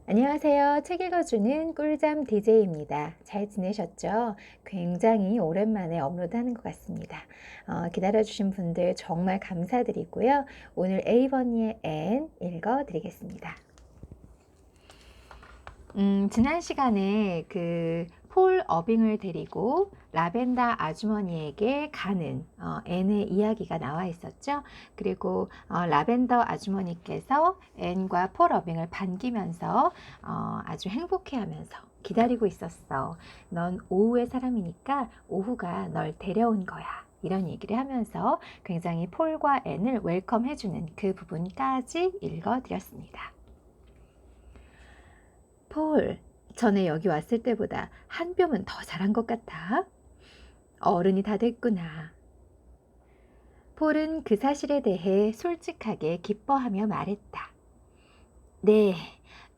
안녕하세요. 책 읽어주는 꿀잠 DJ입니다. 잘 지내셨죠? 굉장히 오랜만에 업로드하는 것 같습니다. 기다려주신 분들 정말 감사드리고요. 오늘 에이버니의 앤 읽어드리겠습니다. 지난 시간에 폴 어빙을 데리고 라벤더 아주머니에게 가는 앤의 이야기가 나와 있었죠. 그리고 라벤더 아주머니께서 앤과 폴 어빙을 반기면서 아주 행복해하면서 기다리고 있었어. 넌 오후의 사람이니까 오후가 널 데려온 거야. 이런 얘기를 하면서 굉장히 폴과 앤을 웰컴해주는 그 부분까지 읽어드렸습니다. 폴, 전에 여기 왔을 때보다 한 뼘은 더 자란 것 같아. 어른이 다 됐구나. 폴은 그 사실에 대해 솔직하게 기뻐하며 말했다. 네,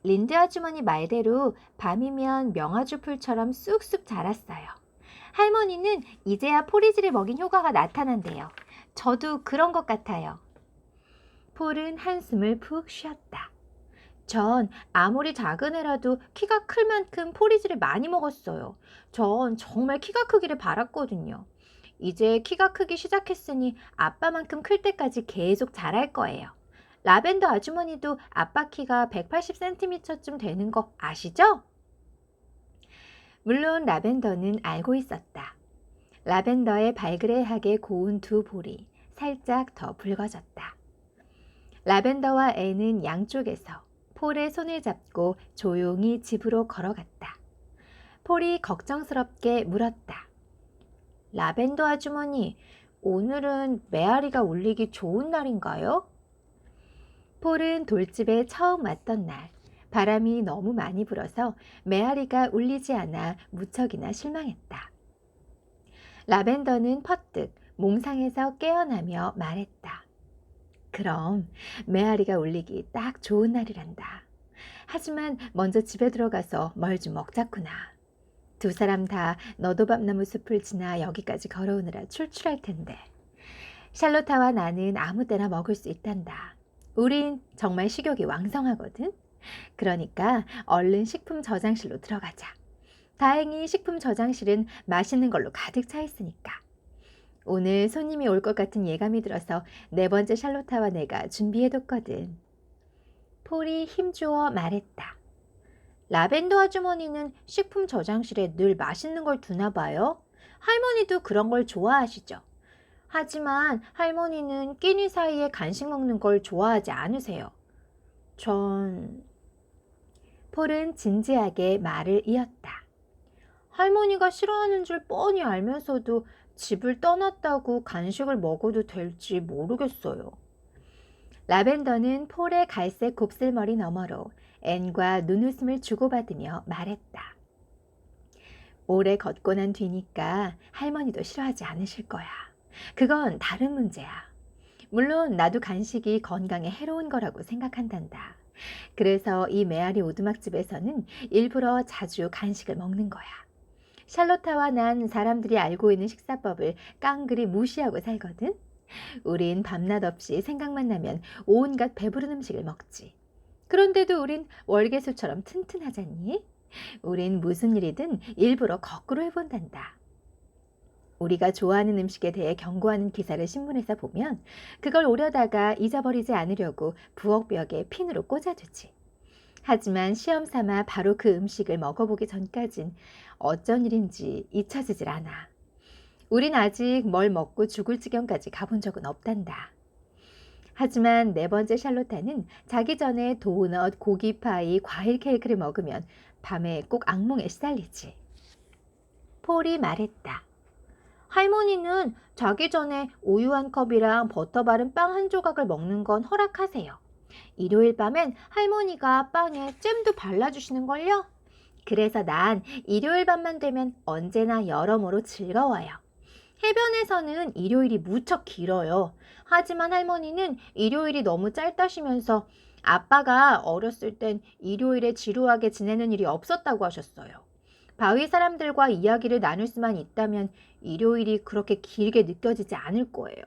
린드 아주머니 말대로 밤이면 명아주 풀처럼 쑥쑥 자랐어요. 할머니는 이제야 포리지를 먹인 효과가 나타난대요. 저도 그런 것 같아요. 폴은 한숨을 푹 쉬었다. 전 아무리 작은 애라도 키가 클 만큼 포리지를 많이 먹었어요. 전 정말 키가 크기를 바랐거든요. 이제 키가 크기 시작했으니 아빠만큼 클 때까지 계속 자랄 거예요. 라벤더 아주머니도 아빠 키가 180cm쯤 되는 거 아시죠? 물론 라벤더는 알고 있었다. 라벤더의 발그레하게 고운 두 볼이 살짝 더 붉어졌다. 라벤더와 앤은 양쪽에서 폴의 손을 잡고 조용히 집으로 걸어갔다. 폴이 걱정스럽게 물었다. 라벤더 아주머니, 오늘은 메아리가 울리기 좋은 날인가요? 폴은 돌집에 처음 왔던 날, 바람이 너무 많이 불어서 메아리가 울리지 않아 무척이나 실망했다. 라벤더는 퍼뜩 몽상에서 깨어나며 말했다. 그럼 메아리가 울리기 딱 좋은 날이란다. 하지만 먼저 집에 들어가서 뭘 좀 먹자꾸나. 두 사람 다 너도밤나무 숲을 지나 여기까지 걸어오느라 출출할 텐데. 샬롯타와 나는 아무 때나 먹을 수 있단다. 우린 정말 식욕이 왕성하거든. 그러니까 얼른 식품 저장실로 들어가자. 다행히 식품 저장실은 맛있는 걸로 가득 차 있으니까. 오늘 손님이 올 것 같은 예감이 들어서 네 번째 샬롯타와 내가 준비해뒀거든. 폴이 힘주어 말했다. 라벤더 아주머니는 식품 저장실에 늘 맛있는 걸 두나 봐요. 할머니도 그런 걸 좋아하시죠. 하지만 할머니는 끼니 사이에 간식 먹는 걸 좋아하지 않으세요. 폴은 진지하게 말을 이었다. 할머니가 싫어하는 줄 뻔히 알면서도 집을 떠났다고 간식을 먹어도 될지 모르겠어요. 라벤더는 폴의 갈색 곱슬머리 너머로 앤과 눈웃음을 주고받으며 말했다. 오래 걷고 난 뒤니까 할머니도 싫어하지 않으실 거야. 그건 다른 문제야. 물론 나도 간식이 건강에 해로운 거라고 생각한단다. 그래서 이 메아리 오두막집에서는 일부러 자주 간식을 먹는 거야. 샬롯타와 난 사람들이 알고 있는 식사법을 깡그리 무시하고 살거든. 우린 밤낮 없이 생각만 나면 온갖 배부른 음식을 먹지. 그런데도 우린 월계수처럼 튼튼하잖니? 우린 무슨 일이든 일부러 거꾸로 해본단다. 우리가 좋아하는 음식에 대해 경고하는 기사를 신문에서 보면 그걸 오려다가 잊어버리지 않으려고 부엌벽에 핀으로 꽂아두지. 하지만 시험 삼아 바로 그 음식을 먹어보기 전까진 어쩐 일인지 잊혀지질 않아. 우린 아직 뭘 먹고 죽을 지경까지 가본 적은 없단다. 하지만 네 번째 샬롯타는 자기 전에 도넛, 고기파이, 과일 케이크를 먹으면 밤에 꼭 악몽에 시달리지. 폴이 말했다. 할머니는 자기 전에 우유 한 컵이랑 버터 바른 빵 한 조각을 먹는 건 허락하세요. 일요일 밤엔 할머니가 빵에 잼도 발라주시는걸요? 그래서 난 일요일 밤만 되면 언제나 여러모로 즐거워요. 해변에서는 일요일이 무척 길어요. 하지만 할머니는 일요일이 너무 짧다시면서 아빠가 어렸을 땐 일요일에 지루하게 지내는 일이 없었다고 하셨어요. 바위 사람들과 이야기를 나눌 수만 있다면 일요일이 그렇게 길게 느껴지지 않을 거예요.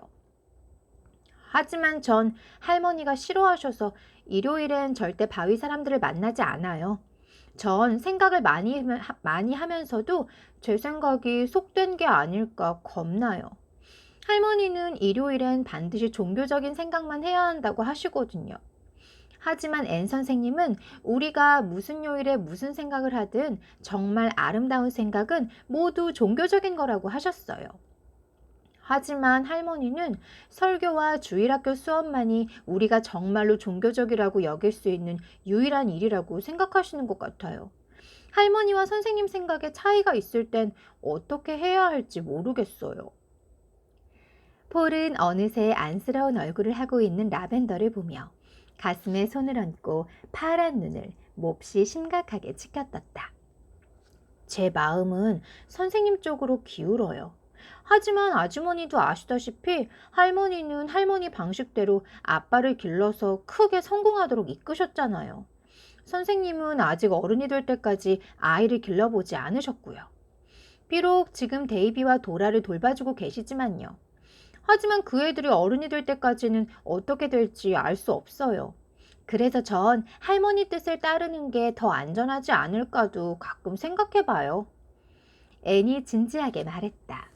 하지만 전 할머니가 싫어하셔서 일요일엔 절대 바위 사람들을 만나지 않아요. 전 생각을 많이 하면서도 제 생각이 속된 게 아닐까 겁나요. 할머니는 일요일엔 반드시 종교적인 생각만 해야 한다고 하시거든요. 하지만 앤 선생님은 우리가 무슨 요일에 무슨 생각을 하든 정말 아름다운 생각은 모두 종교적인 거라고 하셨어요. 하지만 할머니는 설교와 주일학교 수업만이 우리가 정말로 종교적이라고 여길 수 있는 유일한 일이라고 생각하시는 것 같아요. 할머니와 선생님 생각에 차이가 있을 땐 어떻게 해야 할지 모르겠어요. 폴은 어느새 안쓰러운 얼굴을 하고 있는 라벤더를 보며 가슴에 손을 얹고 파란 눈을 몹시 심각하게 치켜떴다. 제 마음은 선생님 쪽으로 기울어요. 하지만 아주머니도 아시다시피 할머니는 할머니 방식대로 아빠를 길러서 크게 성공하도록 이끄셨잖아요. 선생님은 아직 어른이 될 때까지 아이를 길러보지 않으셨고요. 비록 지금 데이비와 도라를 돌봐주고 계시지만요. 하지만 그 애들이 어른이 될 때까지는 어떻게 될지 알 수 없어요. 그래서 전 할머니 뜻을 따르는 게 더 안전하지 않을까도 가끔 생각해 봐요. 앤이 진지하게 말했다.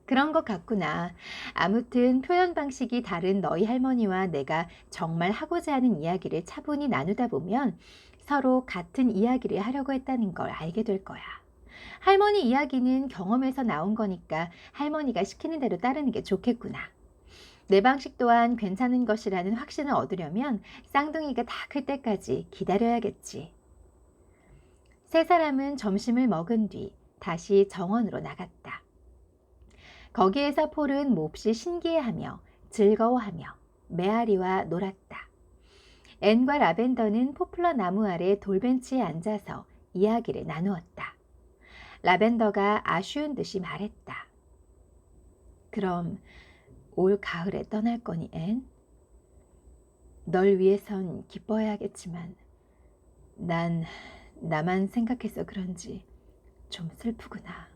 그런 것 같구나. 아무튼 표현 방식이 다른 너희 할머니와 내가 정말 하고자 하는 이야기를 차분히 나누다 보면 서로 같은 이야기를 하려고 했다는 걸 알게 될 거야. 할머니 이야기는 경험에서 나온 거니까 할머니가 시키는 대로 따르는 게 좋겠구나. 내 방식 또한 괜찮은 것이라는 확신을 얻으려면 쌍둥이가 다 클 때까지 기다려야겠지. 세 사람은 점심을 먹은 뒤 다시 정원으로 나갔다. 거기에서 폴은 몹시 신기해하며 즐거워하며 메아리와 놀았다. 앤과 라벤더는 포플러 나무 아래 돌벤치에 앉아서 이야기를 나누었다. 라벤더가 아쉬운 듯이 말했다. 그럼 올 가을에 떠날 거니, 앤? 널 위해선 기뻐해야겠지만 난 나만 생각해서 그런지 좀 슬프구나.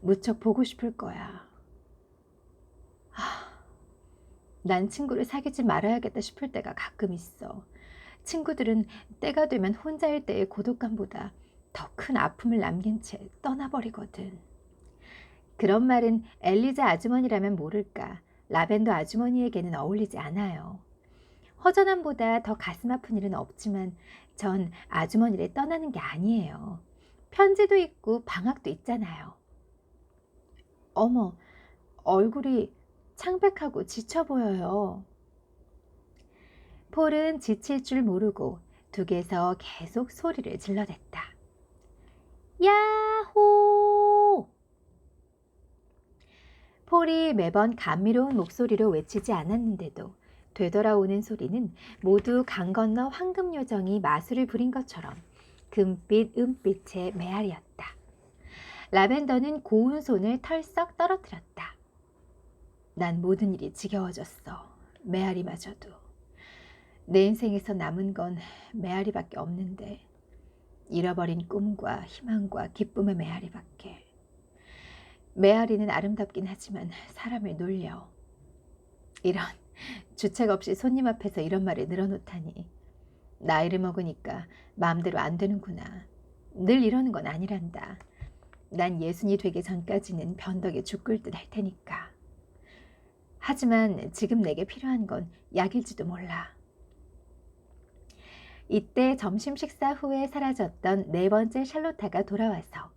무척 보고 싶을 거야. 난 친구를 사귀지 말아야겠다 싶을 때가 가끔 있어. 친구들은 때가 되면 혼자일 때의 고독감보다 더 큰 아픔을 남긴 채 떠나버리거든. 그런 말은 엘리자 아주머니라면 모를까. 라벤더 아주머니에게는 어울리지 않아요. 허전함보다 더 가슴 아픈 일은 없지만 전 아주머니를 떠나는 게 아니에요. 편지도 있고 방학도 있잖아요. 어머, 얼굴이 창백하고 지쳐 보여요. 폴은 지칠 줄 모르고 둑에서 계속 소리를 질러댔다. 야호! 폴이 매번 감미로운 목소리로 외치지 않았는데도 되돌아오는 소리는 모두 강 건너 황금요정이 마술을 부린 것처럼 금빛 은빛의 메아리였다. 라벤더는 고운 손을 털썩 떨어뜨렸다. 난 모든 일이 지겨워졌어. 메아리마저도. 내 인생에서 남은 건 메아리밖에 없는데 잃어버린 꿈과 희망과 기쁨의 메아리밖에. 메아리는 아름답긴 하지만 사람을 놀려. 이런 주책 없이 손님 앞에서 이런 말을 늘어놓다니. 나이를 먹으니까 마음대로 안 되는구나. 늘 이러는 건 아니란다. 난 예순이 되기 전까지는 변덕에 죽을 듯 할 테니까. 하지만 지금 내게 필요한 건 약일지도 몰라. 이때 점심 식사 후에 사라졌던 네 번째 샬롯타가 돌아와서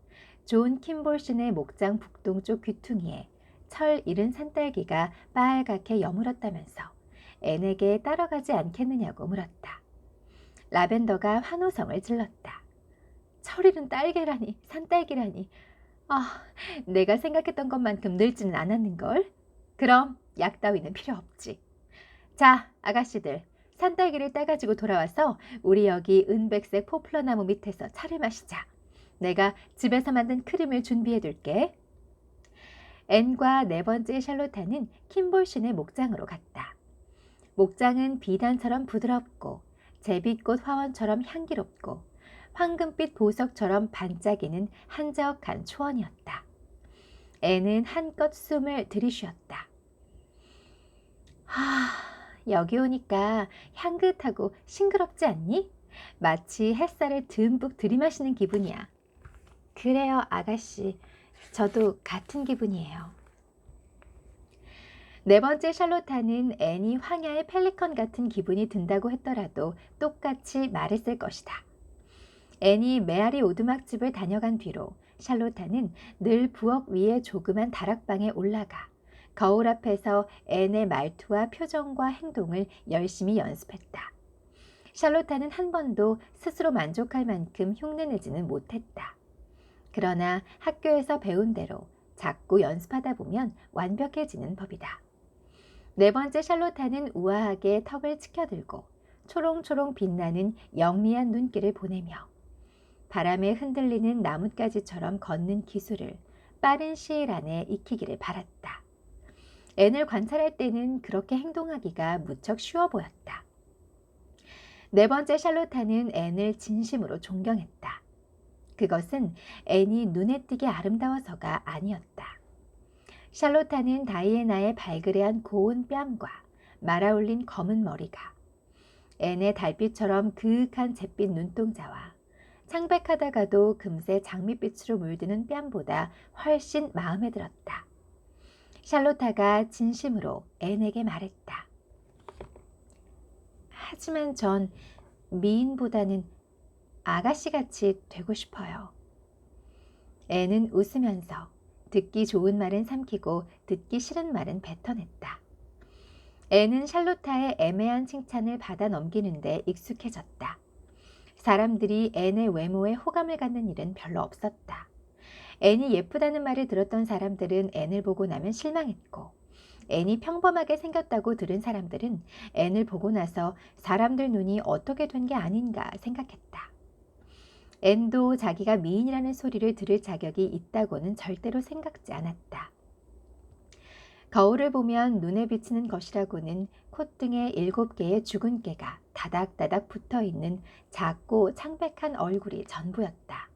존 킴볼슨의 목장 북동쪽 귀퉁이에 철 잃은 산딸기가 빨갛게 여물었다면서 앤에게 따라가지 않겠느냐고 물었다. 라벤더가 환호성을 질렀다. 철 잃은 딸기라니, 산딸기라니. 내가 생각했던 것만큼 늙지는 않았는걸? 그럼 약 따위는 필요 없지. 자, 아가씨들. 산딸기를 따가지고 돌아와서 우리 여기 은백색 포플러 나무 밑에서 차를 마시자. 내가 집에서 만든 크림을 준비해 둘게. 앤과 네 번째 샬롯타는 킴볼슨의 목장으로 갔다. 목장은 비단처럼 부드럽고 제비꽃 화원처럼 향기롭고 황금빛 보석처럼 반짝이는 한적한 초원이었다. 앤은 한껏 숨을 들이쉬었다. 여기 오니까 향긋하고 싱그럽지 않니? 마치 햇살을 듬뿍 들이마시는 기분이야. 그래요, 아가씨. 저도 같은 기분이에요. 네 번째 샬롯타는 앤이 황야의 펠리컨 같은 기분이 든다고 했더라도 똑같이 말했을 것이다. 앤이 메아리 오두막집을 다녀간 뒤로 샬롯타는 늘 부엌 위의 조그만 다락방에 올라가 거울 앞에서 앤의 말투와 표정과 행동을 열심히 연습했다. 샬롯타는 한 번도 스스로 만족할 만큼 흉내내지는 못했다. 그러나 학교에서 배운 대로 자꾸 연습하다 보면 완벽해지는 법이다. 네 번째 샬롯타는 우아하게 턱을 치켜들고 초롱초롱 빛나는 영리한 눈길을 보내며 바람에 흔들리는 나뭇가지처럼 걷는 기술을 빠른 시일 안에 익히기를 바랐다. 앤을 관찰할 때는 그렇게 행동하기가 무척 쉬워 보였다. 네 번째 샬롯타는 앤을 진심으로 존경했다. 그것은 앤이 눈에 띄게 아름다워서가 아니었다. 샬롯타는 다이애나의 발그레한 고운 뺨과 말아올린 검은 머리가 앤의 달빛처럼 그윽한 잿빛 눈동자와 창백하다가도 금세 장밋빛으로 물드는 뺨보다 훨씬 마음에 들었다. 샬롯타가 진심으로 앤에게 말했다. 하지만 전 미인보다는 아가씨같이 되고 싶어요. 앤은 웃으면서 듣기 좋은 말은 삼키고 듣기 싫은 말은 뱉어냈다. 앤은 샬롯타의 애매한 칭찬을 받아 넘기는데 익숙해졌다. 사람들이 앤의 외모에 호감을 갖는 일은 별로 없었다. 앤이 예쁘다는 말을 들었던 사람들은 앤을 보고 나면 실망했고 앤이 평범하게 생겼다고 들은 사람들은 앤을 보고 나서 사람들 눈이 어떻게 된 게 아닌가 생각했다. 앤도 자기가 미인이라는 소리를 들을 자격이 있다고는 절대로 생각지 않았다. 거울을 보면 눈에 비치는 것이라고는 콧등에 7개의 죽은 깨가 다닥다닥 붙어있는 작고 창백한 얼굴이 전부였다.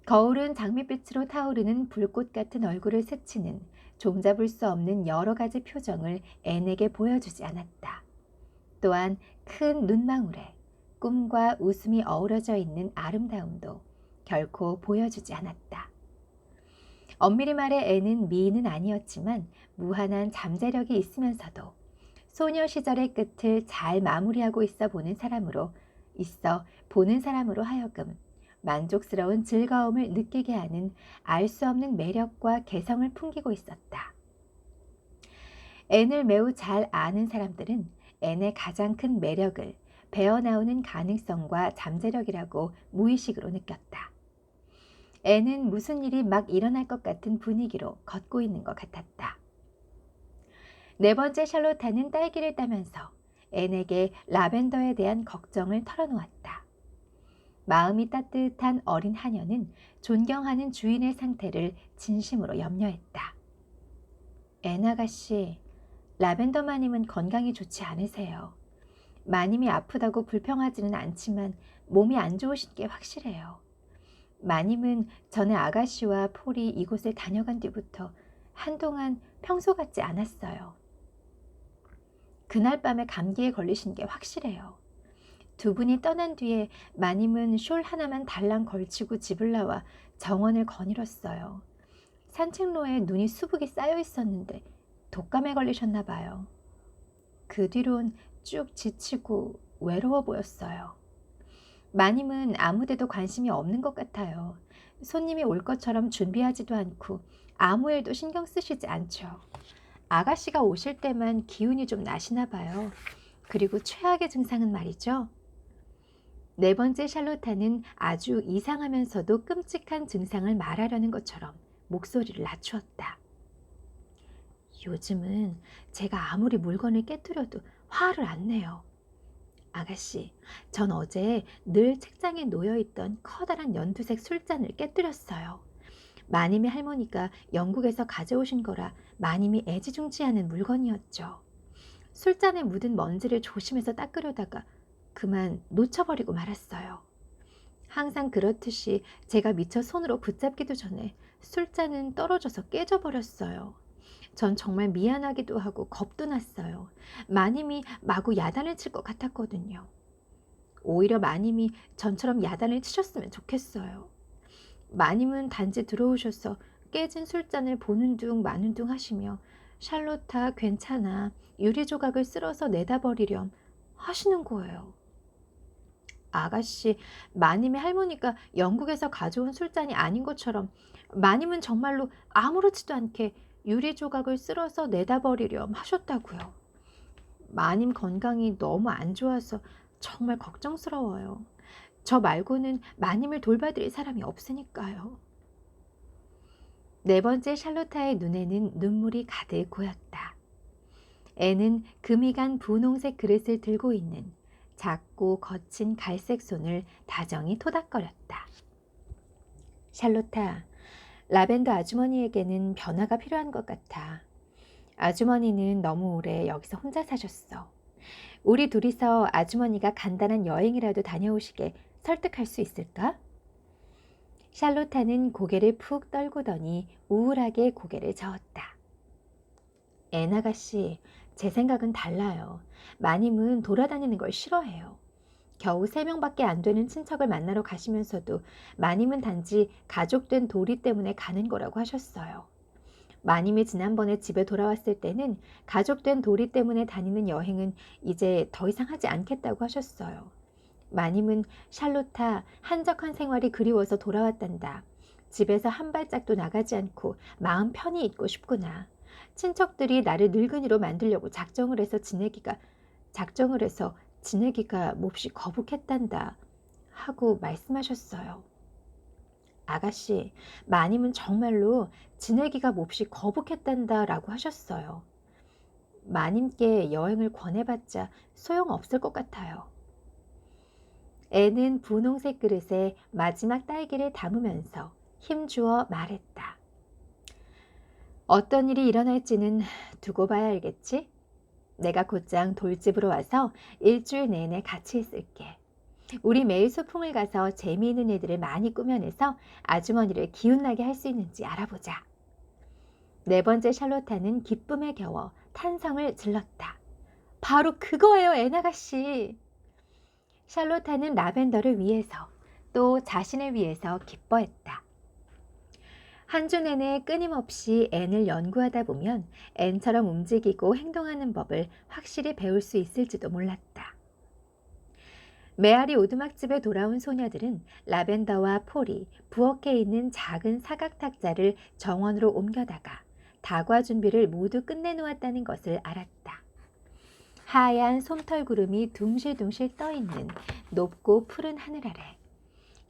거울은 장밋빛으로 타오르는 불꽃 같은 얼굴을 스치는 종잡을 수 없는 여러 가지 표정을 앤에게 보여주지 않았다. 또한 큰 눈망울에 꿈과 웃음이 어우러져 있는 아름다움도 결코 보여주지 않았다. 엄밀히 말해 앤은 미인은 아니었지만 무한한 잠재력이 있으면서도 소녀 시절의 끝을 잘 마무리하고 있어 보는 사람으로 하여금 만족스러운 즐거움을 느끼게 하는 알 수 없는 매력과 개성을 풍기고 있었다. 앤을 매우 잘 아는 사람들은 앤의 가장 큰 매력을 배어나오는 가능성과 잠재력이라고 무의식으로 느꼈다. 앤은 무슨 일이 막 일어날 것 같은 분위기로 걷고 있는 것 같았다. 네 번째 샬롯타는 딸기를 따면서 앤에게 라벤더에 대한 걱정을 털어놓았다. 마음이 따뜻한 어린 하녀는 존경하는 주인의 상태를 진심으로 염려했다. 앤 아가씨, 라벤더 마님은 건강이 좋지 않으세요. 마님이 아프다고 불평하지는 않지만 몸이 안 좋으신 게 확실해요. 마님은 전에 아가씨와 폴이 이곳을 다녀간 뒤부터 한동안 평소 같지 않았어요. 그날 밤에 감기에 걸리신 게 확실해요. 두 분이 떠난 뒤에 마님은 숄 하나만 달랑 걸치고 집을 나와 정원을 거닐었어요. 산책로에 눈이 수북이 쌓여 있었는데 독감에 걸리셨나 봐요. 그 뒤론 쭉 지치고 외로워 보였어요. 마님은 아무데도 관심이 없는 것 같아요. 손님이 올 것처럼 준비하지도 않고 아무 일도 신경 쓰시지 않죠. 아가씨가 오실 때만 기운이 좀 나시나 봐요. 그리고 최악의 증상은 말이죠. 네 번째 샬롯타는 아주 이상하면서도 끔찍한 증상을 말하려는 것처럼 목소리를 낮추었다. 요즘은 제가 아무리 물건을 깨뜨려도 화를 안 내요. 아가씨, 전 어제 늘 책장에 놓여있던 커다란 연두색 술잔을 깨뜨렸어요. 마님의 할머니가 영국에서 가져오신 거라 마님이 애지중지하는 물건이었죠. 술잔에 묻은 먼지를 조심해서 닦으려다가 그만 놓쳐버리고 말았어요. 항상 그렇듯이 제가 미처 손으로 붙잡기도 전에 술잔은 떨어져서 깨져버렸어요. 전 정말 미안하기도 하고 겁도 났어요. 마님이 마구 야단을 칠 것 같았거든요. 오히려 마님이 전처럼 야단을 치셨으면 좋겠어요. 마님은 단지 들어오셔서 깨진 술잔을 보는 둥 마는 둥 하시며 샬롯아 괜찮아 유리 조각을 쓸어서 내다 버리렴 하시는 거예요. 아가씨, 마님의 할머니가 영국에서 가져온 술잔이 아닌 것처럼 마님은 정말로 아무렇지도 않게 유리 조각을 쓸어서 내다 버리렴 하셨다고요. 마님 건강이 너무 안 좋아서 정말 걱정스러워요. 저 말고는 마님을 돌봐드릴 사람이 없으니까요. 네 번째 샬롯타의 눈에는 눈물이 가득 고였다. 애는 금이 간 분홍색 그릇을 들고 있는 작고 거친 갈색 손을 다정히 토닥거렸다. 샬롯타, 라벤더 아주머니에게는 변화가 필요한 것 같아. 아주머니는 너무 오래 여기서 혼자 사셨어. 우리 둘이서 아주머니가 간단한 여행이라도 다녀오시게 설득할 수 있을까? 샬롯타는 고개를 푹 떨구더니 우울하게 고개를 저었다. 앤 아가씨, 제 생각은 달라요. 마님은 돌아다니는 걸 싫어해요. 겨우 3명밖에 안 되는 친척을 만나러 가시면서도 마님은 단지 가족된 도리 때문에 가는 거라고 하셨어요. 마님이 지난번에 집에 돌아왔을 때는 가족된 도리 때문에 다니는 여행은 이제 더 이상 하지 않겠다고 하셨어요. 마님은 샬롯타 한적한 생활이 그리워서 돌아왔단다. 집에서 한 발짝도 나가지 않고 마음 편히 있고 싶구나. 친척들이 나를 늙은이로 만들려고 작정을 해서 지내기가 몹시 거북했단다 하고 말씀하셨어요. 아가씨, 마님은 정말로 지내기가 몹시 거북했단다 라고 하셨어요. 마님께 여행을 권해봤자 소용없을 것 같아요. 애는 분홍색 그릇에 마지막 딸기를 담으면서 힘주어 말했다. 어떤 일이 일어날지는 두고 봐야 알겠지? 내가 곧장 돌집으로 와서 일주일 내내 같이 있을게. 우리 매일 소풍을 가서 재미있는 일들을 많이 꾸며내서 아주머니를 기운나게 할 수 있는지 알아보자. 네 번째 샬롯타는 기쁨에 겨워 탄성을 질렀다. 바로 그거예요, 앤 아가씨. 샬롯타는 라벤더를 위해서 또 자신을 위해서 기뻐했다. 한 주 내내 끊임없이 앤을 연구하다 보면 앤처럼 움직이고 행동하는 법을 확실히 배울 수 있을지도 몰랐다. 메아리 오두막집에 돌아온 소녀들은 라벤더와 폴이 부엌에 있는 작은 사각탁자를 정원으로 옮겨다가 다과 준비를 모두 끝내놓았다는 것을 알았다. 하얀 솜털구름이 둥실둥실 떠있는 높고 푸른 하늘 아래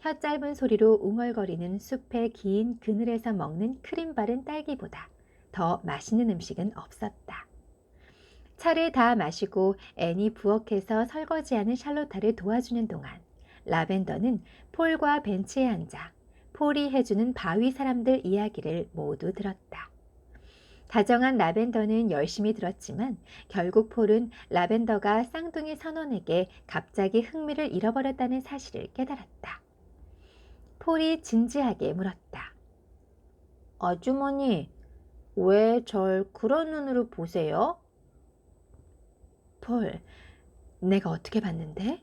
혀 짧은 소리로 웅얼거리는 숲의 긴 그늘에서 먹는 크림 바른 딸기보다 더 맛있는 음식은 없었다. 차를 다 마시고 앤이 부엌에서 설거지하는 샬롯타를 도와주는 동안 라벤더는 폴과 벤치에 앉아 폴이 해주는 바위 사람들 이야기를 모두 들었다. 다정한 라벤더는 열심히 들었지만 결국 폴은 라벤더가 쌍둥이 선원에게 갑자기 흥미를 잃어버렸다는 사실을 깨달았다. 폴이 진지하게 물었다. 아주머니, 왜 절 그런 눈으로 보세요? 폴, 내가 어떻게 봤는데?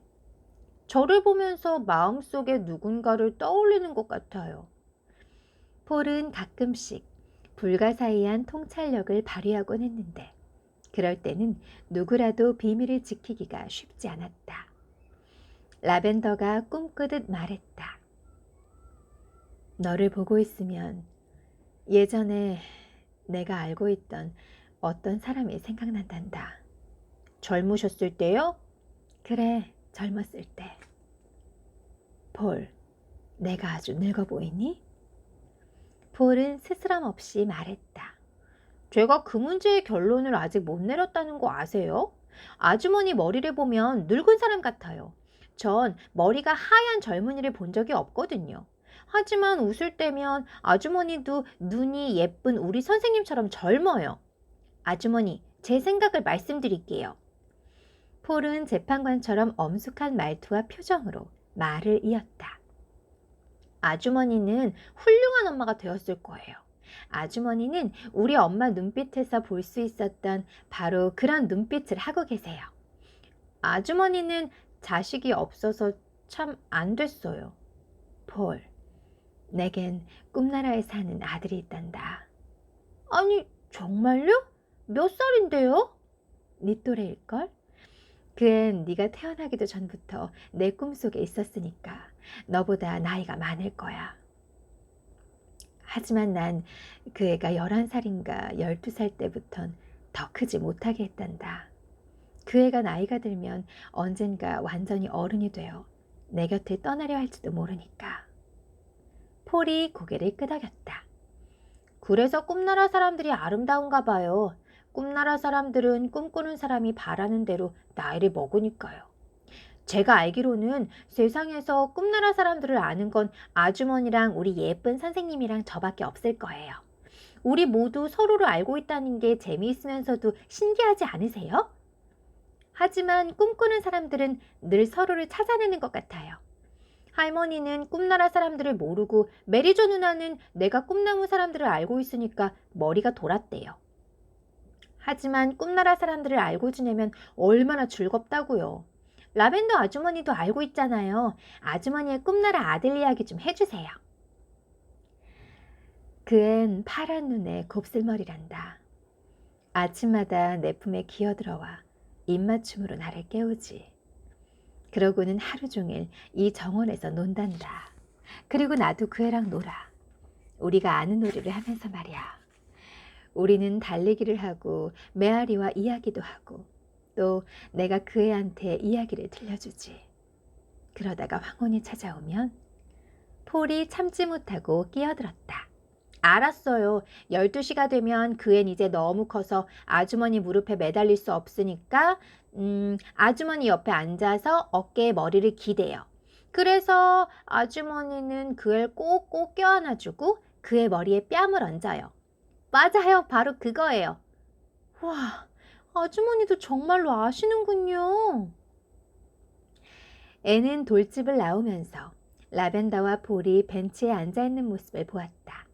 저를 보면서 마음속에 누군가를 떠올리는 것 같아요. 폴은 가끔씩 불가사의한 통찰력을 발휘하곤 했는데 그럴 때는 누구라도 비밀을 지키기가 쉽지 않았다. 라벤더가 꿈꾸듯 말했다. 너를 보고 있으면 예전에 내가 알고 있던 어떤 사람이 생각난단다. 젊으셨을 때요? 그래, 젊었을 때. 폴, 내가 아주 늙어 보이니? 폴은 스스럼 없이 말했다. 제가 그 문제의 결론을 아직 못 내렸다는 거 아세요? 아주머니 머리를 보면 늙은 사람 같아요. 전 머리가 하얀 젊은이를 본 적이 없거든요. 하지만 웃을 때면 아주머니도 눈이 예쁜 우리 선생님처럼 젊어요. 아주머니, 제 생각을 말씀드릴게요. 폴은 재판관처럼 엄숙한 말투와 표정으로 말을 이었다. 아주머니는 훌륭한 엄마가 되었을 거예요. 아주머니는 우리 엄마 눈빛에서 볼 수 있었던 바로 그런 눈빛을 하고 계세요. 아주머니는 자식이 없어서 참 안 됐어요. 폴, 내겐 꿈나라에 사는 아들이 있단다. 아니, 정말요? 몇 살인데요? 네 또래일걸? 그앤 네가 태어나기도 전부터 내 꿈속에 있었으니까 너보다 나이가 많을 거야. 하지만 난 그 애가 11살인가 12살 때부턴 더 크지 못하게 했단다. 그 애가 나이가 들면 언젠가 완전히 어른이 되어 내 곁을 떠나려 할지도 모르니까. 폴이 고개를 끄덕였다. 그래서 꿈나라 사람들이 아름다운가 봐요. 꿈나라 사람들은 꿈꾸는 사람이 바라는 대로 나이를 먹으니까요. 제가 알기로는 세상에서 꿈나라 사람들을 아는 건 아주머니랑 우리 예쁜 선생님이랑 저밖에 없을 거예요. 우리 모두 서로를 알고 있다는 게 재미있으면서도 신기하지 않으세요? 하지만 꿈꾸는 사람들은 늘 서로를 찾아내는 것 같아요. 할머니는 꿈나라 사람들을 모르고 메리조 누나는 내가 꿈나무 사람들을 알고 있으니까 머리가 돌았대요. 하지만 꿈나라 사람들을 알고 지내면 얼마나 즐겁다고요. 라벤더 아주머니도 알고 있잖아요. 아주머니의 꿈나라 아들 이야기 좀 해주세요. 그앤 파란 눈에 곱슬머리란다. 아침마다 내 품에 기어들어와 입맞춤으로 나를 깨우지. 그러고는 하루 종일 이 정원에서 논단다. 그리고 나도 그 애랑 놀아. 우리가 아는 놀이를 하면서 말이야. 우리는 달리기를 하고 메아리와 이야기도 하고 또 내가 그 애한테 이야기를 들려주지. 그러다가 황혼이 찾아오면 폴이 참지 못하고 끼어들었다. 알았어요. 12시가 되면 그 앤 이제 너무 커서 아주머니 무릎에 매달릴 수 없으니까 아주머니 옆에 앉아서 어깨에 머리를 기대요. 그래서 아주머니는 그 애를 꼭꼭 껴안아주고 그의 머리에 뺨을 얹어요. 맞아요. 바로 그거예요. 와, 아주머니도 정말로 아시는군요. 애는 돌집을 나오면서 라벤더와 폴이 벤치에 앉아있는 모습을 보았다.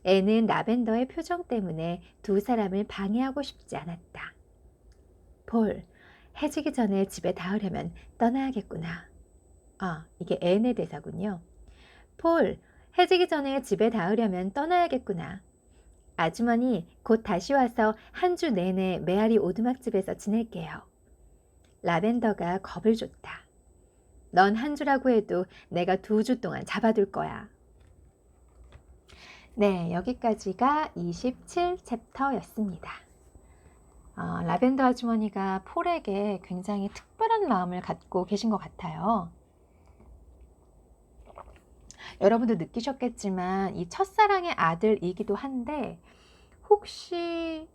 애는 라벤더의 표정 때문에 두 사람을 방해하고 싶지 않았다. 폴, 해지기 전에 집에 닿으려면 떠나야겠구나. 아, 이게 앤의 대사군요. 폴, 해지기 전에 집에 닿으려면 떠나야겠구나. 아주머니, 곧 다시 와서 한 주 내내 메아리 오두막집에서 지낼게요. 라벤더가 겁을 줬다. 넌 한 주라고 해도 내가 2주 동안 잡아둘 거야. 네, 여기까지가 27챕터였습니다. 라벤더 아주머니가 폴에게 굉장히 특별한 마음을 갖고 계신 것 같아요. 여러분도 느끼셨겠지만 이 첫사랑의 아들이기도 한데 혹시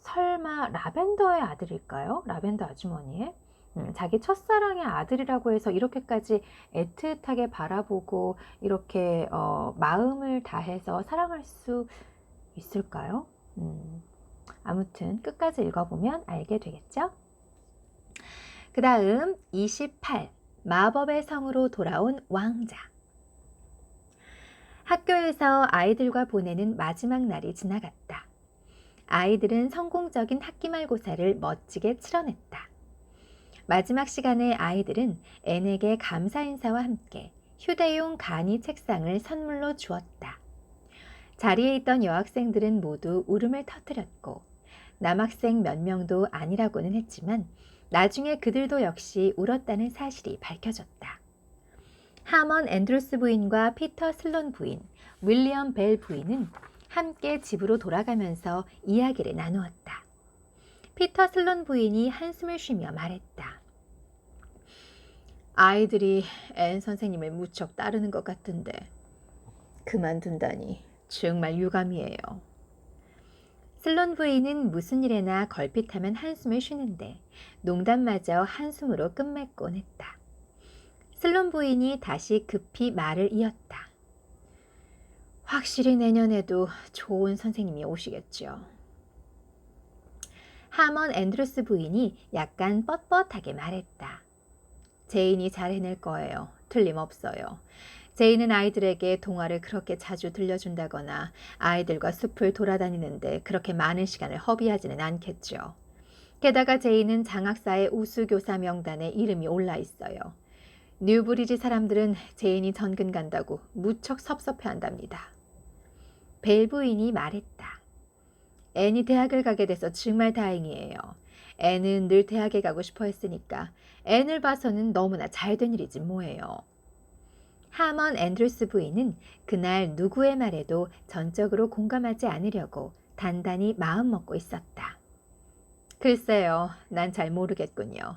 설마 라벤더의 아들일까요? 라벤더 아주머니의? 자기 첫사랑의 아들이라고 해서 이렇게까지 애틋하게 바라보고 이렇게 마음을 다해서 사랑할 수 있을까요? 아무튼 끝까지 읽어보면 알게 되겠죠? 그 다음 28. 마법의 성으로 돌아온 왕자. 학교에서 아이들과 보내는 마지막 날이 지나갔다. 아이들은 성공적인 학기말고사를 멋지게 치러냈다. 마지막 시간에 아이들은 앤에게 감사 인사와 함께 휴대용 간이 책상을 선물로 주었다. 자리에 있던 여학생들은 모두 울음을 터뜨렸고 남학생 몇 명도 아니라고는 했지만 나중에 그들도 역시 울었다는 사실이 밝혀졌다. 하먼 앤드루스 부인과 피터 슬론 부인, 윌리엄 벨 부인은 함께 집으로 돌아가면서 이야기를 나누었다. 피터 슬론 부인이 한숨을 쉬며 말했다. 아이들이 앤 선생님을 무척 따르는 것 같은데 그만둔다니 정말 유감이에요. 슬론 부인은 무슨 일에나 걸핏하면 한숨을 쉬는데 농담마저 한숨으로 끝맺곤 했다. 슬론 부인이 다시 급히 말을 이었다. 확실히 내년에도 좋은 선생님이 오시겠죠. 하먼 앤드루스 부인이 약간 뻣뻣하게 말했다. 제인이 잘 해낼 거예요. 틀림없어요. 제인은 아이들에게 동화를 그렇게 자주 들려준다거나 아이들과 숲을 돌아다니는데 그렇게 많은 시간을 허비하지는 않겠죠. 게다가 제인은 장학사의 우수교사 명단에 이름이 올라 있어요. 뉴브리지 사람들은 제인이 전근 간다고 무척 섭섭해한답니다. 벨 부인이 말했다. 앤이 대학을 가게 돼서 정말 다행이에요. 앤은 늘 대학에 가고 싶어 했으니까 앤을 봐서는 너무나 잘된 일이지 뭐예요. 하먼 앤드루스 부인은 그날 누구의 말에도 전적으로 공감하지 않으려고 단단히 마음먹고 있었다. 글쎄요, 난 잘 모르겠군요.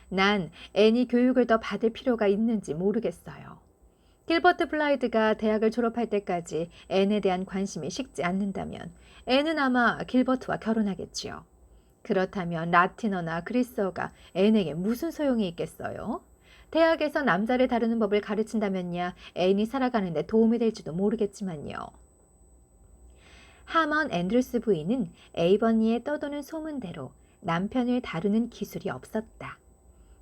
난 앤이 교육을 더 받을 필요가 있는지 모르겠어요. 길버트 블라이드가 대학을 졸업할 때까지 앤에 대한 관심이 식지 않는다면 앤은 아마 길버트와 결혼하겠지요. 그렇다면 라틴어나 그리스어가 앤에게 무슨 소용이 있겠어요? 대학에서 남자를 다루는 법을 가르친다면야 앤이 살아가는 데 도움이 될지도 모르겠지만요. 하먼 앤드루스 부인은 에이버니에 떠도는 소문대로 남편을 다루는 기술이 없었다.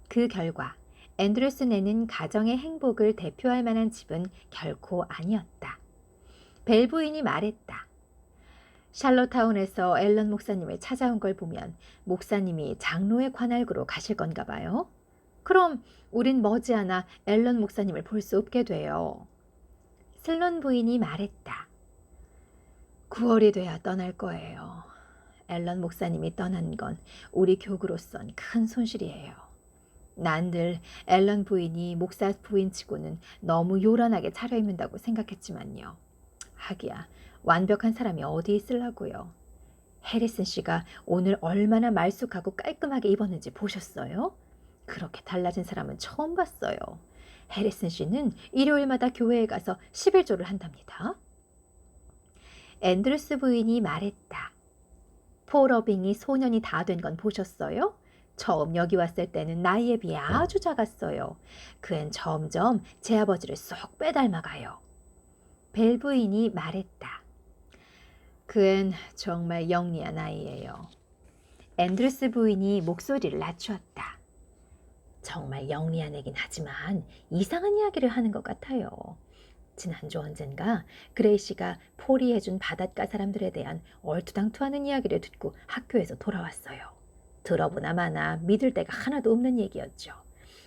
그 결과 앤드루스네는 가정의 행복을 대표할 만한 집은 결코 아니었다. 벨 부인이 말했다. 샬롯타운에서 앨런 목사님을 찾아온 걸 보면 목사님이 장로의 관할구로 가실 건가 봐요. 그럼 우린 머지않아 앨런 목사님을 볼 수 없게 돼요. 슬론 부인이 말했다. 9월이 돼야 떠날 거예요. 앨런 목사님이 떠난 건 우리 교구로선 큰 손실이에요. 난 늘 앨런 부인이 목사 부인치고는 너무 요란하게 차려입는다고 생각했지만요. 하기야 완벽한 사람이 어디 있으려고요. 해리슨 씨가 오늘 얼마나 말쑥하고 깔끔하게 입었는지 보셨어요? 그렇게 달라진 사람은 처음 봤어요. 해리슨 씨는 일요일마다 교회에 가서 11조를 한답니다. 앤드루스 부인이 말했다. 폴 어빙이 소년이 다 된 건 보셨어요? 처음 여기 왔을 때는 나이에 비해 아주 작았어요. 그앤 점점 제 아버지를 쏙 빼닮아가요. 벨 부인이 말했다. 그앤 정말 영리한 아이예요. 앤드루스 부인이 목소리를 낮추었다. 정말 영리한 애긴 하지만 이상한 이야기를 하는 것 같아요. 지난주 언젠가 그레이시가 폴이 해준 바닷가 사람들에 대한 얼토당토하는 이야기를 듣고 학교에서 돌아왔어요. 들어보나 마나 믿을 데가 하나도 없는 얘기였죠.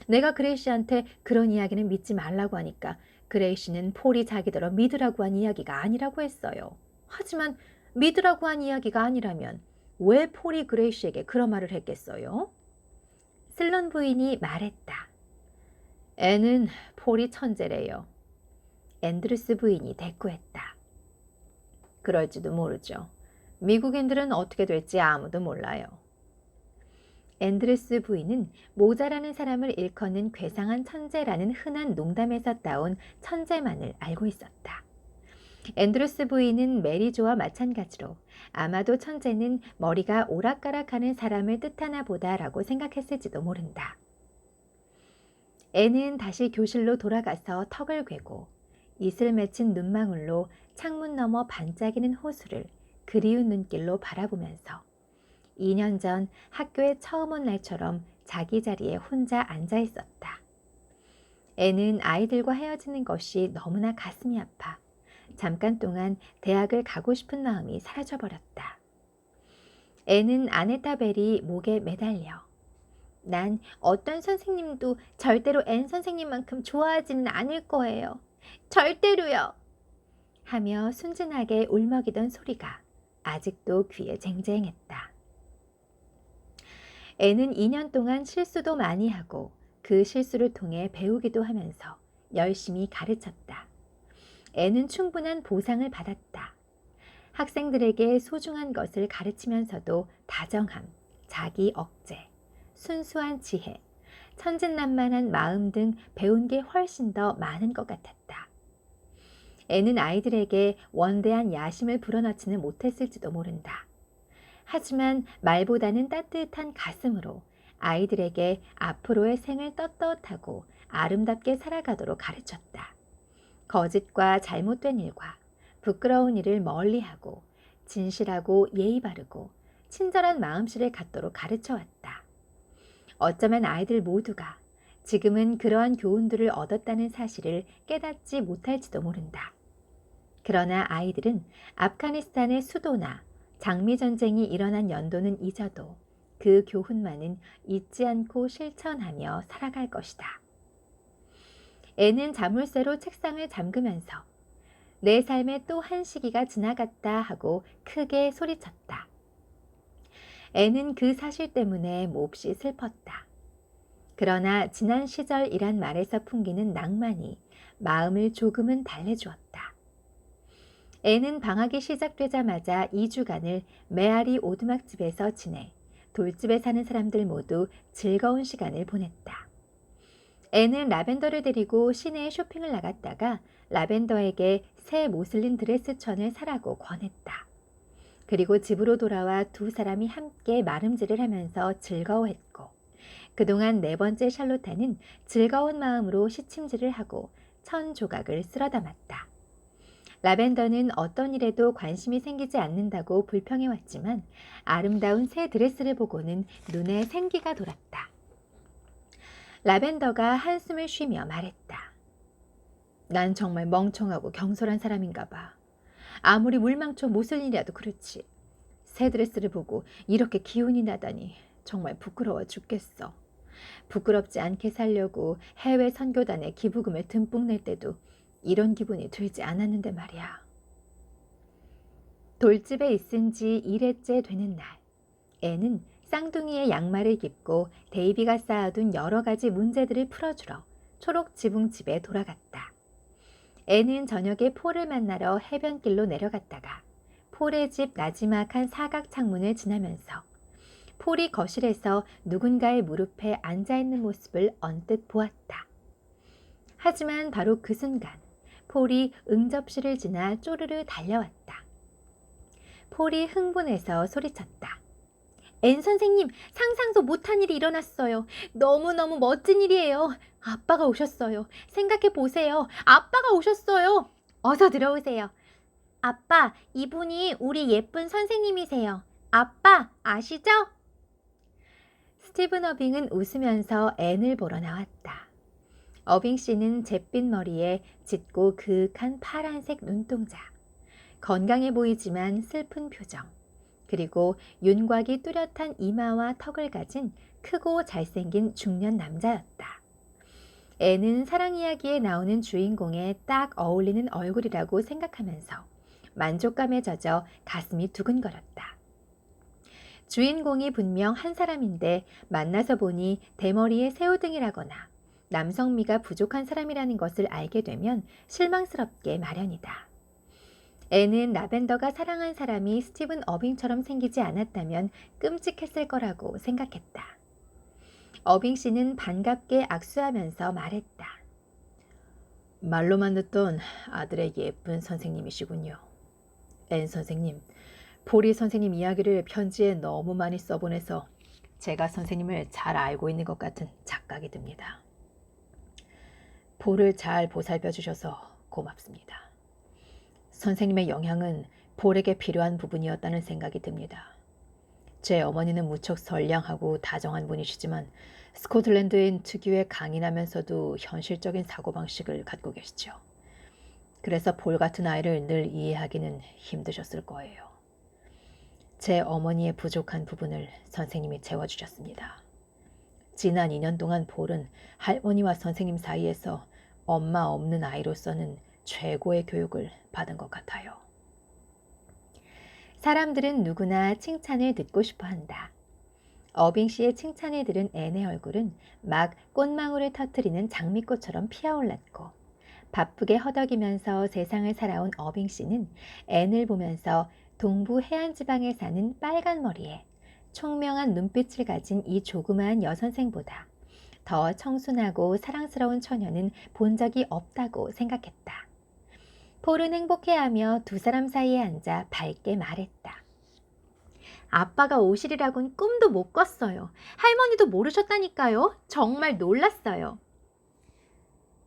내가 그레이시한테 그런 이야기는 믿지 말라고 하니까 그레이시는 폴이 자기더러 믿으라고 한 이야기가 아니라고 했어요. 하지만 믿으라고 한 이야기가 아니라면 왜 폴이 그레이시에게 그런 말을 했겠어요? 슬론 부인이 말했다. 애는 폴이 천재래요. 앤드루스 부인이 대꾸했다. 그럴지도 모르죠. 미국인들은 어떻게 될지 아무도 몰라요. 앤드루스 부인은 모자라는 사람을 일컫는 괴상한 천재라는 흔한 농담에서 따온 천재만을 알고 있었다. 앤드루스 부인은 메리조와 마찬가지로 아마도 천재는 머리가 오락가락하는 사람을 뜻하나 보다라고 생각했을지도 모른다. 애는 다시 교실로 돌아가서 턱을 괴고 이슬 맺힌 눈망울로 창문 너머 반짝이는 호수를 그리운 눈길로 바라보면서 2년 전 학교에 처음 온 날처럼 자기 자리에 혼자 앉아 있었다. 애는 아이들과 헤어지는 것이 너무나 가슴이 아파 잠깐 동안 대학을 가고 싶은 마음이 사라져버렸다. 애는 아네타 벨이 목에 매달려 난 어떤 선생님도 절대로 앤 선생님만큼 좋아하지는 않을 거예요. 절대로요. 하며 순진하게 울먹이던 소리가 아직도 귀에 쟁쟁했다. 애는 2년 동안 실수도 많이 하고 그 실수를 통해 배우기도 하면서 열심히 가르쳤다. 애는 충분한 보상을 받았다. 학생들에게 소중한 것을 가르치면서도 다정함, 자기 억제, 순수한 지혜, 천진난만한 마음 등 배운 게 훨씬 더 많은 것 같았다. 애는 아이들에게 원대한 야심을 불어넣지는 못했을지도 모른다. 하지만 말보다는 따뜻한 가슴으로 아이들에게 앞으로의 생을 떳떳하고 아름답게 살아가도록 가르쳤다. 거짓과 잘못된 일과 부끄러운 일을 멀리하고 진실하고 예의 바르고 친절한 마음씨를 갖도록 가르쳐왔다. 어쩌면 아이들 모두가 지금은 그러한 교훈들을 얻었다는 사실을 깨닫지 못할지도 모른다. 그러나 아이들은 아프가니스탄의 수도나 장미전쟁이 일어난 연도는 잊어도 그 교훈만은 잊지 않고 실천하며 살아갈 것이다. 애는 자물쇠로 책상을 잠그면서 내 삶의 또 한 시기가 지나갔다 하고 크게 소리쳤다. 애는 그 사실 때문에 몹시 슬펐다. 그러나 지난 시절이란 말에서 풍기는 낭만이 마음을 조금은 달래주었다. 애는 방학이 시작되자마자 2주간을 메아리 오두막집에서 지내 돌집에 사는 사람들 모두 즐거운 시간을 보냈다. 애는 라벤더를 데리고 시내에 쇼핑을 나갔다가 라벤더에게 새 모슬린 드레스천을 사라고 권했다. 그리고 집으로 돌아와 두 사람이 함께 마름질을 하면서 즐거워했고 그동안 네 번째 샬롯타는 즐거운 마음으로 시침질을 하고 천 조각을 쓸어 담았다. 라벤더는 어떤 일에도 관심이 생기지 않는다고 불평해왔지만 아름다운 새 드레스를 보고는 눈에 생기가 돌았다. 라벤더가 한숨을 쉬며 말했다. 난 정말 멍청하고 경솔한 사람인가 봐. 아무리 물망초 모슬린이라도 그렇지. 새 드레스를 보고 이렇게 기운이 나다니 정말 부끄러워 죽겠어. 부끄럽지 않게 살려고 해외 선교단에 기부금을 듬뿍 낼 때도 이런 기분이 들지 않았는데 말이야. 돌집에 있은 지 1회째 되는 날, 애는 쌍둥이의 양말을 입고 데이비가 쌓아둔 여러 가지 문제들을 풀어주러 초록 지붕집에 돌아갔다. 애는 저녁에 폴을 만나러 해변길로 내려갔다가 폴의 집 나지막한 사각 창문을 지나면서 폴이 거실에서 누군가의 무릎에 앉아있는 모습을 언뜻 보았다. 하지만 바로 그 순간 폴이 응접실을 지나 쪼르르 달려왔다. 폴이 흥분해서 소리쳤다. 앤 선생님, 상상도 못한 일이 일어났어요. 너무너무 멋진 일이에요. 아빠가 오셨어요. 생각해 보세요. 아빠가 오셨어요. 어서 들어오세요. 아빠, 이분이 우리 예쁜 선생님이세요. 아빠, 아시죠? 스티븐 어빙은 웃으면서 앤을 보러 나왔다. 어빙 씨는 잿빛 머리에 짙고 그윽한 파란색 눈동자, 건강해 보이지만 슬픈 표정, 그리고 윤곽이 뚜렷한 이마와 턱을 가진 크고 잘생긴 중년 남자였다. 앤은 사랑 이야기에 나오는 주인공에 딱 어울리는 얼굴이라고 생각하면서 만족감에 젖어 가슴이 두근거렸다. 주인공이 분명 한 사람인데 만나서 보니 대머리의 새우등이라거나 남성미가 부족한 사람이라는 것을 알게 되면 실망스럽게 마련이다. 앤은 라벤더가 사랑한 사람이 스티븐 어빙처럼 생기지 않았다면 끔찍했을 거라고 생각했다. 어빙 씨는 반갑게 악수하면서 말했다. 말로만 듣던 아들의 예쁜 선생님이시군요. 앤 선생님, 폴이 선생님 이야기를 편지에 너무 많이 써보내서 제가 선생님을 잘 알고 있는 것 같은 착각이 듭니다. 폴을 잘 보살펴 주셔서 고맙습니다. 선생님의 영향은 폴에게 필요한 부분이었다는 생각이 듭니다. 제 어머니는 무척 선량하고 다정한 분이시지만 스코틀랜드인 특유의 강인하면서도 현실적인 사고방식을 갖고 계시죠. 그래서 폴 같은 아이를 늘 이해하기는 힘드셨을 거예요. 제 어머니의 부족한 부분을 선생님이 채워주셨습니다. 지난 2년 동안 폴은 할머니와 선생님 사이에서 엄마 없는 아이로서는 최고의 교육을 받은 것 같아요. 사람들은 누구나 칭찬을 듣고 싶어 한다. 어빙 씨의 칭찬을 들은 앤의 얼굴은 막 꽃망울을 터뜨리는 장미꽃처럼 피어올랐고 바쁘게 허덕이면서 세상을 살아온 어빙 씨는 앤을 보면서 동부 해안지방에 사는 빨간 머리에 총명한 눈빛을 가진 이 조그마한 여선생보다 더 청순하고 사랑스러운 처녀는 본 적이 없다고 생각했다. 폴은 행복해하며 두 사람 사이에 앉아 밝게 말했다. 아빠가 오시리라곤 꿈도 못 꿨어요. 할머니도 모르셨다니까요. 정말 놀랐어요.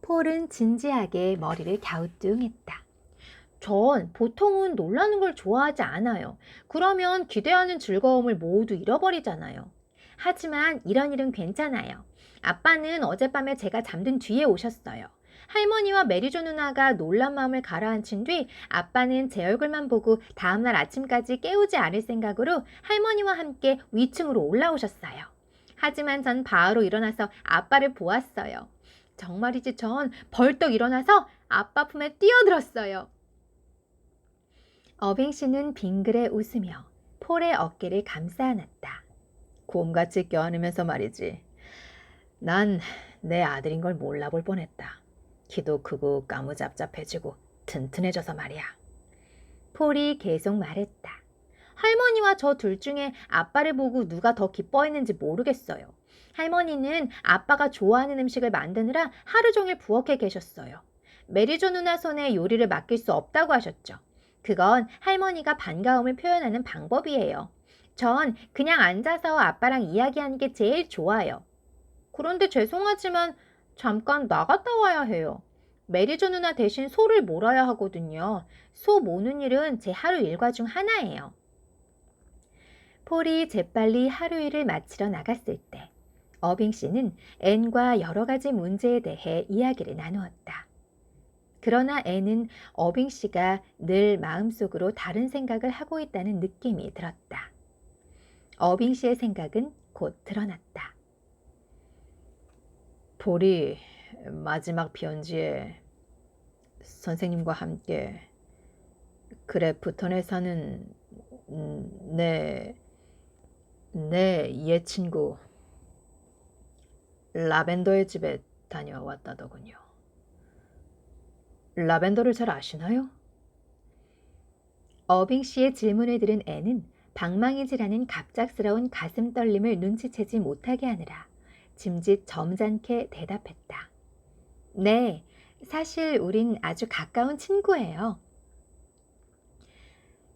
폴은 진지하게 머리를 갸우뚱했다. 전 보통은 놀라는 걸 좋아하지 않아요. 그러면 기대하는 즐거움을 모두 잃어버리잖아요. 하지만 이런 일은 괜찮아요. 아빠는 어젯밤에 제가 잠든 뒤에 오셨어요. 할머니와 메리조 누나가 놀란 마음을 가라앉힌 뒤 아빠는 제 얼굴만 보고 다음날 아침까지 깨우지 않을 생각으로 할머니와 함께 위층으로 올라오셨어요. 하지만 전 바로 일어나서 아빠를 보았어요. 정말이지 전 벌떡 일어나서 아빠 품에 뛰어들었어요. 어빙씨는 빙그레 웃으며 폴의 어깨를 감싸 안았다. 곰같이 껴안으면서 말이지. 난 내 아들인 걸 몰라볼 뻔했다. 키도 크고 까무잡잡해지고 튼튼해져서 말이야. 폴이 계속 말했다. 할머니와 저 둘 중에 아빠를 보고 누가 더 기뻐했는지 모르겠어요. 할머니는 아빠가 좋아하는 음식을 만드느라 하루 종일 부엌에 계셨어요. 메리조 누나 손에 요리를 맡길 수 없다고 하셨죠. 그건 할머니가 반가움을 표현하는 방법이에요. 전 그냥 앉아서 아빠랑 이야기하는 게 제일 좋아요. 그런데 죄송하지만 잠깐 나갔다 와야 해요. 메리조 누나 대신 소를 몰아야 하거든요. 소 모는 일은 제 하루 일과 중 하나예요. 폴이 재빨리 하루 일을 마치러 나갔을 때 어빙 씨는 앤과 여러 가지 문제에 대해 이야기를 나누었다. 그러나 앤은 어빙 씨가 늘 마음속으로 다른 생각을 하고 있다는 느낌이 들었다. 어빙 씨의 생각은 곧 드러났다. 폴이 마지막 편지에 선생님과 함께 그래프턴에 사는 내 옛친구 라벤더의 집에 다녀왔다더군요. 라벤더를 잘 아시나요? 어빙 씨의 질문을 들은 앤은 방망이질하는 갑작스러운 가슴 떨림을 눈치채지 못하게 하느라 짐짓 점잖게 대답했다. 네, 사실 우린 아주 가까운 친구예요.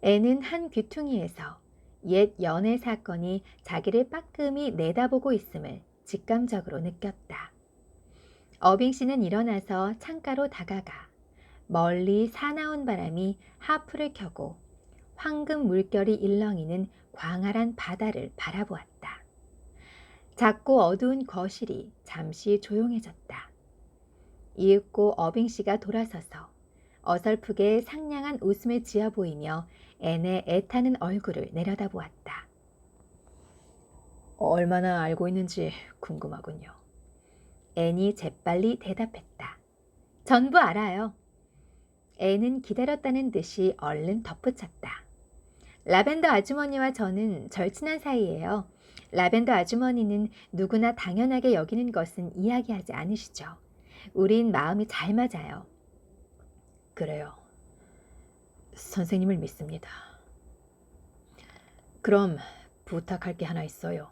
앤은 한 귀퉁이에서 옛 연애 사건이 자기를 빠끔히 내다보고 있음을 직감적으로 느꼈다. 어빙 씨는 일어나서 창가로 다가가 멀리 사나운 바람이 하프를 켜고 황금 물결이 일렁이는 광활한 바다를 바라보았다. 작고 어두운 거실이 잠시 조용해졌다. 이윽고 어빙 씨가 돌아서서 어설프게 상냥한 웃음을 지어 보이며 앤의 애타는 얼굴을 내려다보았다. 얼마나 알고 있는지 궁금하군요. 앤이 재빨리 대답했다. 전부 알아요. 앤은 기다렸다는 듯이 얼른 덧붙였다. 라벤더 아주머니와 저는 절친한 사이예요. 라벤더 아주머니는 누구나 당연하게 여기는 것은 이야기하지 않으시죠. 우린 마음이 잘 맞아요. 그래요. 선생님을 믿습니다. 그럼 부탁할 게 하나 있어요.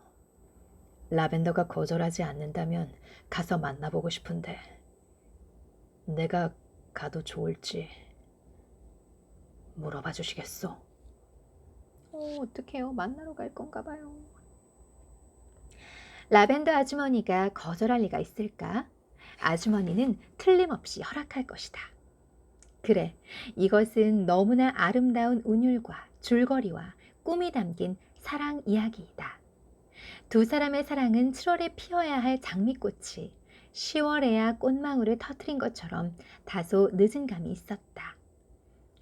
라벤더가 거절하지 않는다면 가서 만나보고 싶은데 내가 가도 좋을지 물어봐 주시겠소? 어떡해요. 만나러 갈 건가 봐요. 라벤더 아주머니가 거절할 리가 있을까? 아주머니는 틀림없이 허락할 것이다. 그래, 이것은 너무나 아름다운 운율과 줄거리와 꿈이 담긴 사랑 이야기이다. 두 사람의 사랑은 7월에 피어야 할 장미꽃이 10월에야 꽃망울을 터뜨린 것처럼 다소 늦은 감이 있었다.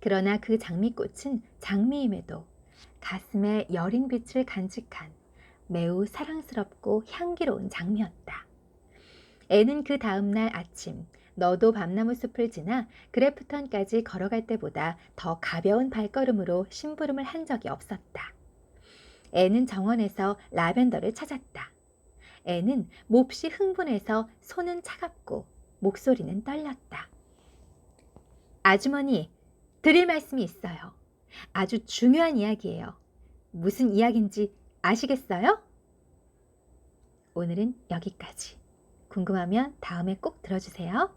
그러나 그 장미꽃은 장미임에도 가슴에 여린 빛을 간직한 매우 사랑스럽고 향기로운 장미였다. 애는 그 다음날 아침 너도 밤나무 숲을 지나 그래프턴까지 걸어갈 때보다 더 가벼운 발걸음으로 심부름을 한 적이 없었다. 애는 정원에서 라벤더를 찾았다. 애는 몹시 흥분해서 손은 차갑고 목소리는 떨렸다. 아주머니, 드릴 말씀이 있어요. 아주 중요한 이야기예요. 무슨 이야기인지 아시겠어요? 오늘은 여기까지. 궁금하면 다음에 꼭 들어주세요.